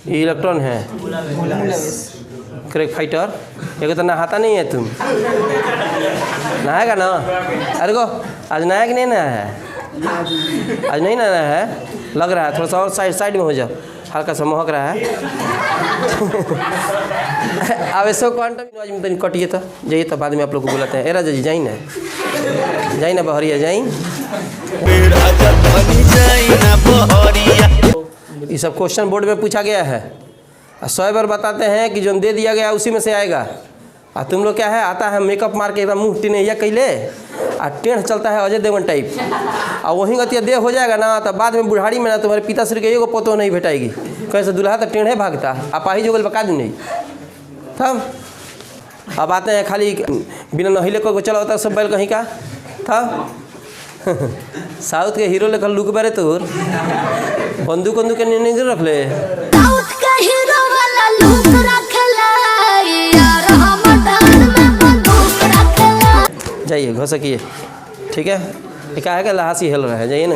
ये इलेक्ट्रॉन है। Crack fighter, ये तो नहाता नहीं है तुम, नहाएगा ना? अरे को आज नहाया कि नहीं नहाया है? आज नहीं नहाया है, लग रहा है। थोड़ा सा और साइड में हो जाओ, हल्का सा महक रहा है। अब ऐसा क्वांटम आज में तो कटिए तो जाइए, तो बाद में आप लोग को बुलाते हैं। ए राजा जी जाई ना बहरिया जाई। ये सब क्वेश्चन बोर्ड में पूछा गया है, 100 बार बताते हैं कि जो दे दिया गया उसी में से आएगा। और तुम लोग क्या है, आता है मेकअप मार के एकदम मुँह टिनैया कैले और टेढ़ चलता है अजय देवगन टाइप। और वहीं गतिया देह हो जाएगा ना, तो बाद में बुढ़ाड़ी में ना तुम्हारे पिताश्री के एगो पोतो नहीं भेटाएगी। कैसे दूल्हा तो टेढ़े भागता, अपाही जो गल बका दी नहीं तब। अब आते हैं खाली बिना नहिले को चला होता सब बैल कहीं का था। साउथ के हीरो लेकर लुक बारे तोर बंदूक के नहीं रख ले। साउथ का हीरो वाला लुक रखला यार, हम डाल में बंदूक रखला। जाइए घसकिए, ठीक है। क्या है कि लहासी हिल रहा है, जाइए ना।